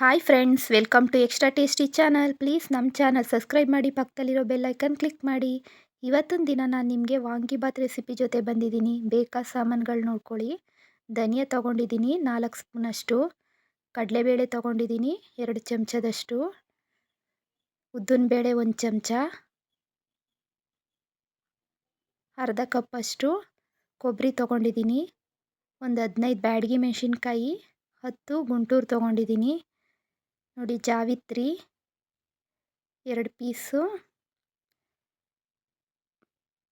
Hi friends, welcome to extra tasty channel. Please ನಮ್ಮ channel subscribe ಮಾಡಿ, ಪಕ್ಕದಲ್ಲಿರೋ bell icon click ಮಾಡಿ. ಇವತ್ತಿನ ದಿನ ನಾನು ನಿಮಗೆ ವಾಂಗಿಬಾತ್ ರೆಸಿಪಿ ಜೊತೆ ಬಂದಿದ್ದೀನಿ. ಬೇಕಾದ ಸಾಮಾನುಗಳು ನೋಡ್ಕೊಳ್ಳಿ. ಧನಿಯಾ ತೊಗೊಂಡಿದ್ದೀನಿ 4 ಸ್ಪೂನಷ್ಟು, ಕಡಲೆಬೇಳೆ ತೊಗೊಂಡಿದ್ದೀನಿ 2 ಚಮಚದಷ್ಟು, ಉದ್ದಿನಬೇಳೆ 1 ಚಮಚ, ಅರ್ಧ ಕಪ್ಪಷ್ಟು ಕೊಬ್ಬರಿ ತೊಗೊಂಡಿದ್ದೀನಿ, ಒಂದು 15 ಬ್ಯಾಡಗಿ ಮೆಣಸಿನ್ಕಾಯಿ, 10 ಗುಂಟೂರು ತೊಗೊಂಡಿದ್ದೀನಿ ನೋಡಿ, ಜಾವಿತ್ರಿ 2 ಪೀಸು,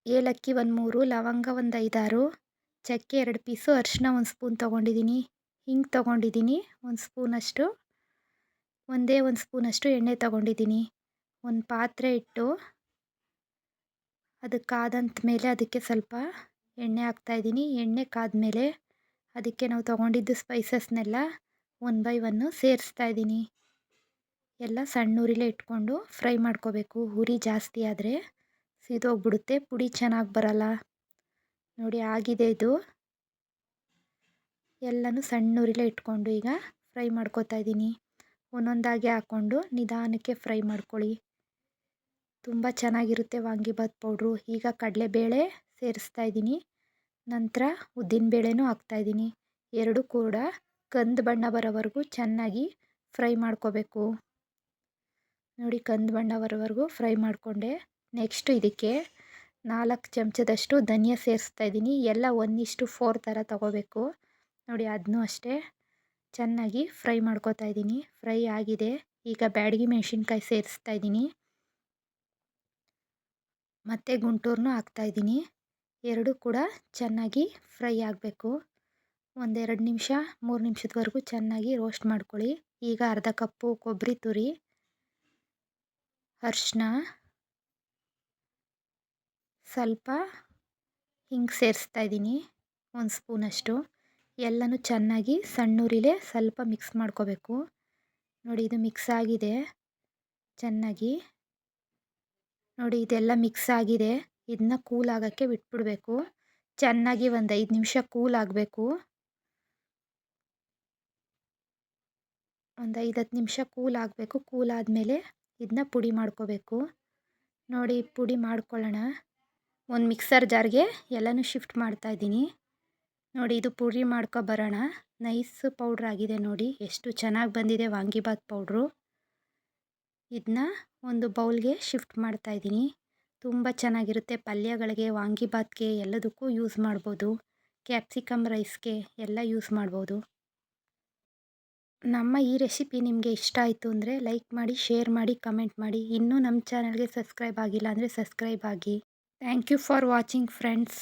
ಏಲಕ್ಕಿ 1 3, ಲವಂಗ ಒಂದು 5 6, ಚಕ್ಕೆ 2 ಪೀಸು, ಅರಿಶಿನ 1 ಸ್ಪೂನ್ ತೊಗೊಂಡಿದ್ದೀನಿ, ಹಿಂಗೆ ತೊಗೊಂಡಿದ್ದೀನಿ 1 ಸ್ಪೂನಷ್ಟು, ಒಂದೇ 1 ಸ್ಪೂನಷ್ಟು ಎಣ್ಣೆ ತೊಗೊಂಡಿದ್ದೀನಿ. ಒಂದು ಪಾತ್ರೆ ಇಟ್ಟು ಅದು ಕಾದಂತ ಮೇಲೆ ಅದಕ್ಕೆ ಸ್ವಲ್ಪ ಎಣ್ಣೆ ಹಾಕ್ತಾಯಿದ್ದೀನಿ. ಎಣ್ಣೆ ಕಾದ್ಮೇಲೆ ಅದಕ್ಕೆ ನಾವು ತೊಗೊಂಡಿದ್ದು ಸ್ಪೈಸಸ್ನೆಲ್ಲ 1 ಬೈ 1 ಸೇರಿಸ್ತಾ ಇದ್ದೀನಿ. ಎಲ್ಲ ಸಣ್ಣ ಉರಿಲೇ ಇಟ್ಕೊಂಡು ಫ್ರೈ ಮಾಡ್ಕೋಬೇಕು. ಉರಿ ಜಾಸ್ತಿ ಆದರೆ ಸಿದೋಗ್ಬಿಡುತ್ತೆ, ಪುಡಿ ಚೆನ್ನಾಗಿ ಬರಲ್ಲ. ನೋಡಿ ಆಗಿದೆ ಇದು. ಎಲ್ಲನೂ ಸಣ್ಣ ಉರಿಲೇ ಇಟ್ಕೊಂಡು ಈಗ ಫ್ರೈ ಮಾಡ್ಕೋತಾ ಇದ್ದೀನಿ. ಒಂದೊಂದಾಗಿ ಹಾಕ್ಕೊಂಡು ನಿಧಾನಕ್ಕೆ ಫ್ರೈ ಮಾಡ್ಕೊಳ್ಳಿ. ತುಂಬ ಚೆನ್ನಾಗಿರುತ್ತೆ ವಾಂಗಿಬಾತ್ ಪೌಡ್ರು. ಈಗ ಕಡಲೆಬೇಳೆ ಸೇರಿಸ್ತಾ ಇದ್ದೀನಿ, ನಂತರ ಉದ್ದಿನಬೇಳೆನೂ ಹಾಕ್ತಾಯಿದ್ದೀನಿ. ಎರಡೂ ಕೂಡ ಕಂದು ಬಣ್ಣ ಬರೋವರೆಗೂ ಚೆನ್ನಾಗಿ ಫ್ರೈ ಮಾಡ್ಕೋಬೇಕು. ನೋಡಿ, ಕಂದು ಬಣ್ಣ ಬರೋವರೆಗೂ ಫ್ರೈ ಮಾಡಿಕೊಂಡೆ. ನೆಕ್ಸ್ಟು ಇದಕ್ಕೆ 4 ಚಮಚದಷ್ಟು ಧನಿಯಾ ಸೇರಿಸ್ತಾ ಇದ್ದೀನಿ. ಎಲ್ಲ 1:4 ಥರ ತೊಗೋಬೇಕು. ನೋಡಿ, ಅದನ್ನೂ ಅಷ್ಟೇ ಚೆನ್ನಾಗಿ ಫ್ರೈ ಮಾಡ್ಕೋತಾ ಇದ್ದೀನಿ. ಫ್ರೈ ಆಗಿದೆ. ಈಗ ಬ್ಯಾಡಗಿ ಮೆಣಸಿನ್ಕಾಯಿ ಸೇರಿಸ್ತಾ ಇದ್ದೀನಿ, ಮತ್ತು ಗುಂಟೂರನ್ನೂ ಹಾಕ್ತಾಯಿದ್ದೀನಿ. ಎರಡೂ ಕೂಡ ಚೆನ್ನಾಗಿ ಫ್ರೈ ಆಗಬೇಕು. 1-2 ನಿಮಿಷ 3 ನಿಮಿಷದವರೆಗೂ ಚೆನ್ನಾಗಿ ರೋಸ್ಟ್ ಮಾಡ್ಕೊಳ್ಳಿ. ಈಗ ಅರ್ಧ ಕಪ್ಪು ಕೊಬ್ಬರಿ ತುರಿ, ಅರಿಶಿನ, ಸ್ವಲ್ಪ ಹಿಂಗೆ ಸೇರಿಸ್ತಾ ಇದ್ದೀನಿ 1 ಸ್ಪೂನಷ್ಟು. ಎಲ್ಲನೂ ಚೆನ್ನಾಗಿ ಸಣ್ಣ ಉರಿಲೇ ಸ್ವಲ್ಪ ಮಿಕ್ಸ್ ಮಾಡ್ಕೋಬೇಕು. ನೋಡಿ, ಇದು ಮಿಕ್ಸ್ ಆಗಿದೆ ಚೆನ್ನಾಗಿ. ನೋಡಿ, ಇದೆಲ್ಲ ಮಿಕ್ಸ್ ಆಗಿದೆ. ಇದನ್ನ ಕೂಲ್ ಆಗೋಕ್ಕೆ ಬಿಟ್ಬಿಡಬೇಕು. ಚೆನ್ನಾಗಿ ಒಂದು 5 ನಿಮಿಷ ಕೂಲ್ ಆಗಬೇಕು. ಒಂದು 5-10 ನಿಮಿಷ ಕೂಲ್ ಆಗಬೇಕು. ಕೂಲ್ ಆದಮೇಲೆ ಇದನ್ನ ಪುಡಿ ಮಾಡ್ಕೋಬೇಕು. ನೋಡಿ, ಪುಡಿ ಮಾಡ್ಕೊಳ್ಳೋಣ. ಒಂದು ಮಿಕ್ಸರ್ ಜಾರ್ಗೆ ಎಲ್ಲನೂ ಶಿಫ್ಟ್ ಮಾಡ್ತಾಯಿದ್ದೀನಿ. ನೋಡಿ, ಇದು ಪುಡಿ ಬರೋಣ. ನೈಸ್ ಪೌಡ್ರ್ ಆಗಿದೆ. ನೋಡಿ ಎಷ್ಟು ಚೆನ್ನಾಗಿ ಬಂದಿದೆ ವಾಂಗಿಬಾತ್ ಪೌಡ್ರು. ಇದನ್ನ ಒಂದು ಬೌಲ್ಗೆ ಶಿಫ್ಟ್ ಮಾಡ್ತಾಯಿದ್ದೀನಿ. ತುಂಬ ಚೆನ್ನಾಗಿರುತ್ತೆ. ಪಲ್ಯಗಳಿಗೆ, ವಾಂಗಿಬಾತ್ಗೆ ಎಲ್ಲದಕ್ಕೂ ಯೂಸ್ ಮಾಡ್ಬೋದು. ಕ್ಯಾಪ್ಸಿಕಮ್ ರೈಸ್ಗೆ ಎಲ್ಲ ಯೂಸ್ ಮಾಡ್ಬೋದು. ನಮ್ಮ ಈ ರೆಸಿಪಿ ನಿಮಗೆ ಇಷ್ಟ ಆಯಿತು ಅಂದರೆ ಲೈಕ್ ಮಾಡಿ, ಶೇರ್ ಮಾಡಿ, ಕಮೆಂಟ್ ಮಾಡಿ. ಇನ್ನೂ ನಮ್ಮ ಚಾನಲ್ಗೆ ಸಬ್ಸ್ಕ್ರೈಬ್ ಆಗಿಲ್ಲ ಅಂದರೆ ಸಬ್ಸ್ಕ್ರೈಬ್ ಆಗಿ. Thank you for watching friends.